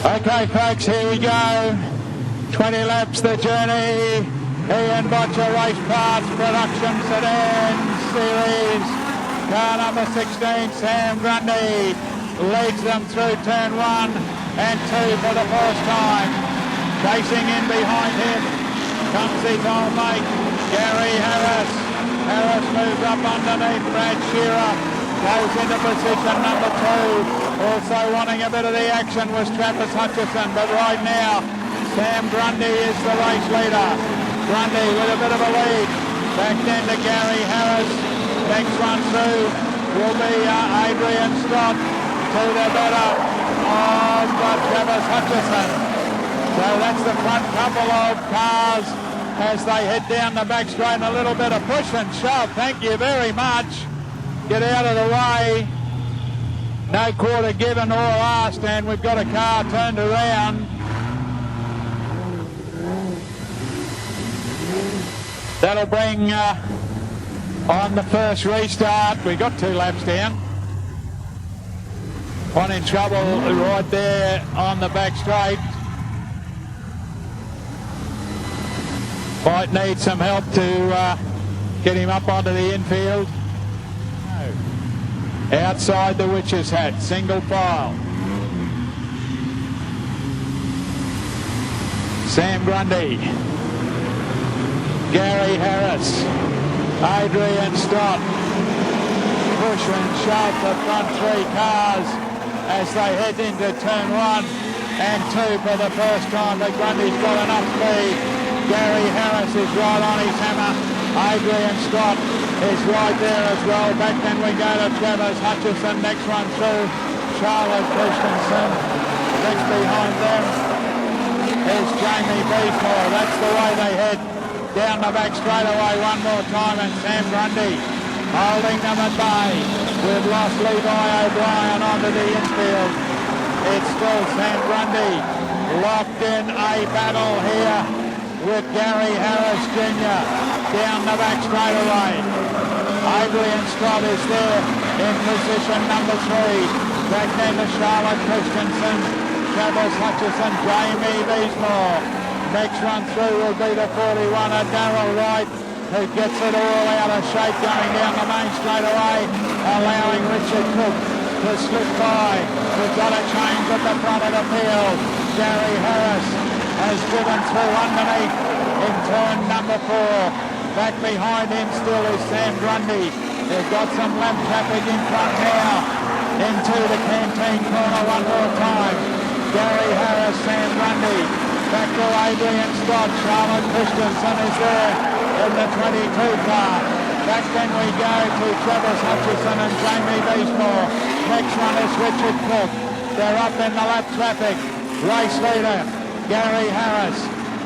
Okay, folks, here we go. 20 laps the journey. Ian Botcher Race Parts Production Sedan Series. Car number 16, Sam Grundy, leads them through turn 1 and 2 for the first time. Chasing in behind him comes his old mate, Gary Harris. Harris moves up underneath Brad Shearer, goes into position number 2. Also wanting a bit of the action was Travis Hutchison, but right now Sam Grundy is the race leader. Grundy with a bit of a lead. Back then to Gary Harris. Next one through will be Adrian Scott to the better of Travis Hutchison. So that's the front couple of cars as they head down the back straight. A little bit of push and shove. Thank you very much. Get out of the way. No quarter given or asked, and we've got a car turned around. That'll bring on the first restart. We got 2 laps down. One in trouble right there on the back straight. Might need some help to get him up onto the infield. Outside the witch's hat, single file. Sam Grundy, Gary Harris, Adrian Scott. Push and shove the front 3 cars as they head into turn 1 and 2 for the first time. But Grundy's got enough speed. Gary Harris is right on his hammer. Adrian Scott is right there as well. Back then we go to Travis Hutchison. Next one through, Charlotte Christensen. Next behind them is Jamie Beesmore. That's the way they head down the back straightaway one more time, and Sam Grundy holding them at bay. We've lost Levi O'Brien onto the infield. It's still Sam Grundy locked in a battle here with Gary Harris Jr. down the back straightaway. Adrian Scott is there in position number 3. Back then to Charlotte Christensen, Travis Hutchison, Jamie Beesmore. Next one through will be the 41er Darryl Wright, who gets it all out of shape going down the main straightaway, allowing Richard Cook to slip by. We've got a change at the front of the field. Gary Harris has driven through underneath in turn number 4. Back behind him still is Sam Grundy. They've got some lap traffic in front now into the canteen corner one more time. Gary Harris, Sam Grundy. Back to Adrian Scott. Charlotte Christensen is there in the 22 car. Back then we go to Travis Hutchison and Jamie Beesmore. Next one is Richard Cook. They're up in the lap traffic. Race leader, Gary Harris.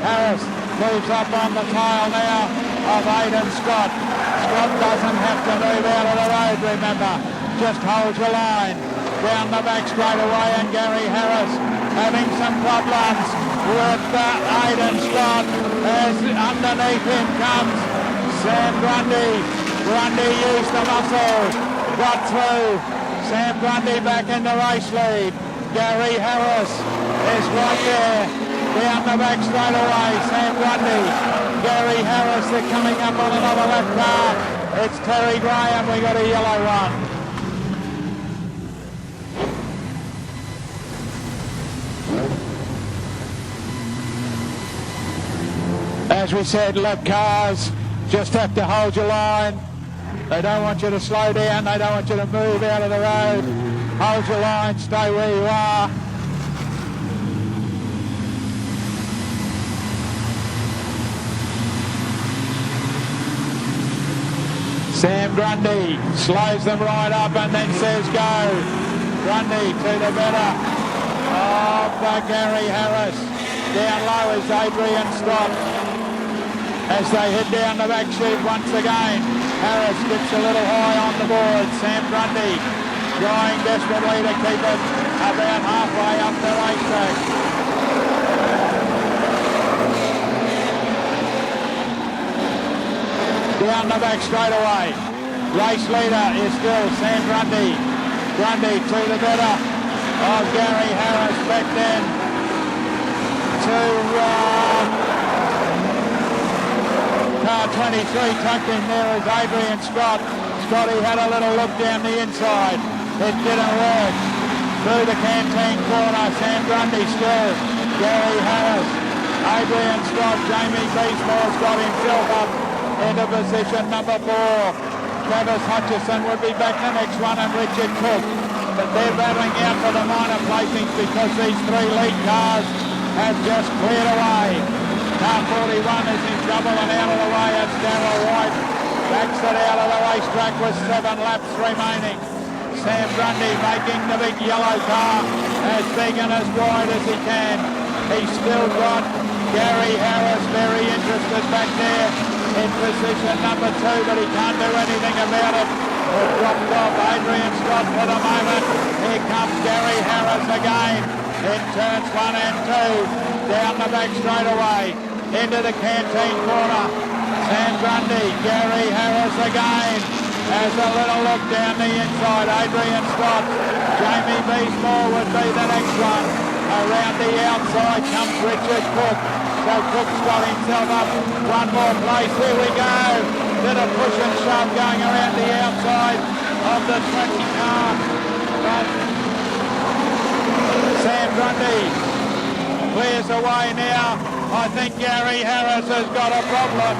Harris moves up on the tail now of Aidan Scott. Scott doesn't have to move out of the road, remember. Just hold your line. Down the back straight away, and Gary Harris having some problems with Aidan Scott as underneath him comes Sam Grundy. Grundy used the muscle, got through. Sam Grundy back in the race lead. Gary Harris is right there down the back straight away. Sam Grundy, Gary Harris, they're coming up on another left car. It's Terry Graham, we got a yellow one. As we said, lap cars just have to hold your line. They don't want you to slow down. They don't want you to move out of the road. Hold your line, stay where you are. Sam Grundy slows them right up and then says go. Grundy to the better of Gary Harris. Down low is Adrian Scott. As they head down the back chute once again, Harris gets a little high on the board. Sam Grundy trying desperately to keep it about halfway up the racetrack. Down the back straightaway. Race leader is still Sam Grundy. Grundy to the better of Gary Harris. Back then to car 23 tucked in there is Adrian Scott. Scotty had a little look down the inside. It didn't work. Through the canteen corner, Sam Grundy still. Gary Harris, Adrian Scott, Jamie Beesmore's got himself up into position number 4. Travis Hutchison would be back the next one, and Richard Cook. But they're battling out for the minor placings because these 3 lead cars have just cleared away. Car 41 is in trouble and out of the way. It's Darryl White. Backs it out of the racetrack with 7 laps remaining. Sam Grundy making the big yellow car as big and as wide as he can. He's still got Gary Harris very interested back there in position number 2, but he can't do anything about it. It's dropped off Adrian Scott for the moment. Here comes Gary Harris again in turns 1 and 2. Down the back straight away into the canteen corner. Sam Grundy, Gary Harris again. Has a little look down the inside. Adrian Scott, Jamie Beesmore would be the next one. Around the outside comes Richard Cook. So Cook's got himself up one more place. Here we go. Bit of push and shove going around the outside of the 20 car. But Sam Grundy clears away now. I think Gary Harris has got a problem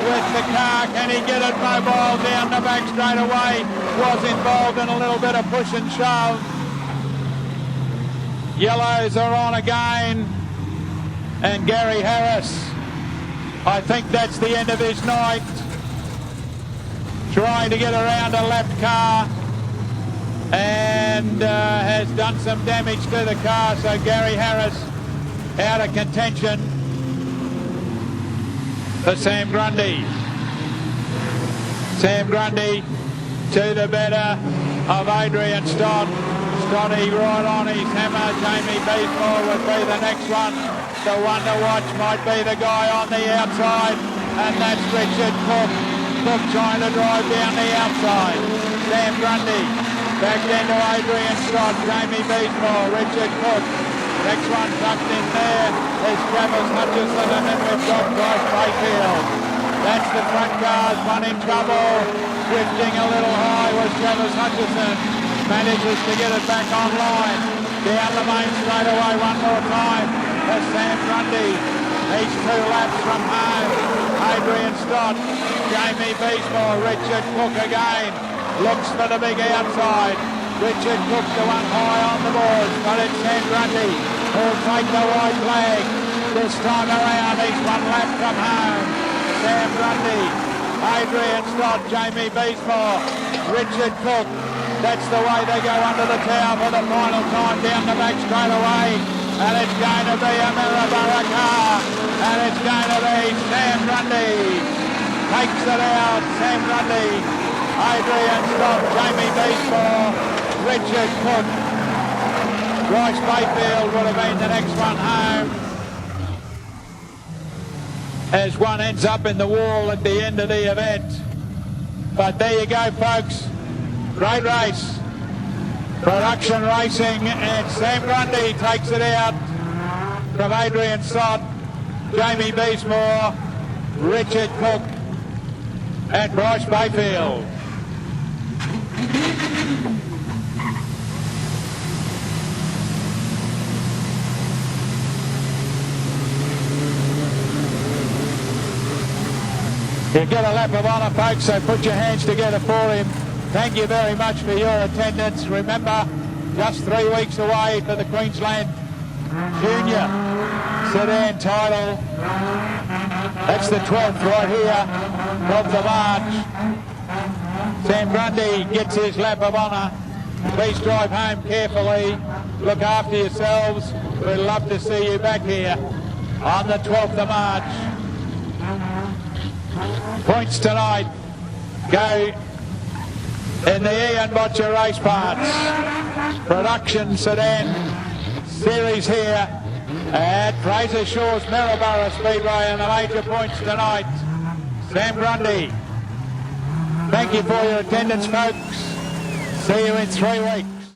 with the car. Can he get it mobile down the back straight away? Was involved in a little bit of push and shove. Yellows are on again. And Gary Harris, I think that's the end of his night. Trying to get around a left car and has done some damage to the car. So Gary Harris out of contention for Sam Grundy. Sam Grundy to the better of Adrian Stott. Scotty right on his hammer. Jamie Beesmore would be the next one. The one to watch might be the guy on the outside, and that's Richard Cook. Cook trying to drive down the outside. Sam Grundy back into Adrian Scott. Jamie Beesmore, Richard Cook. Next one tucked in there is Travis Hutchison, and then we've got Bryce Mayfield. That's the front cars, one in trouble. Drifting a little high was Travis Hutchison. Manages to get it back online. Down the main straight away one more time. That's Sam Grundy. He's 2 laps from home. Adrian Stott, Jamie Beesmore, Richard Cook again. Looks for the big outside. Richard Cook the one high on the boards, but it's Sam Grundy who'll take the white flag. This time around, he's 1 lap from home. Sam Grundy, Adrian Stott, Jamie Beesmore, Richard Cook. That's the way they go under the tower for the final time down the back straight away. And it's going to be a Maryborough car. And it's going to be Sam Grundy. Takes it out, Sam Grundy. Adrian Stott, Jamie Beesmore, Richard Cook. Bryce Mayfield would have been the next one home. As one ends up in the wall at the end of the event. But there you go, folks. Great race. Production racing, and Sam Grundy takes it out from Adrian Stott, Jamie Beesmore, Richard Cook and Bryce Mayfield. You get a lap of honour, folks, so put your hands together for him. Thank you very much for your attendance. Remember, just 3 weeks away for the Queensland Junior Sedan title. That's the 12th right here, 12th of March. Sam Grundy gets his lap of honour. Please drive home carefully. Look after yourselves. We'd love to see you back here on the 12th of March. Points tonight go in the Ian Botcher Race Parts Production Sedan Series here at Fraser Shaw's Maryborough Speedway, and the major points tonight, Sam Grundy. Thank you for your attendance, folks. See you in 3 weeks.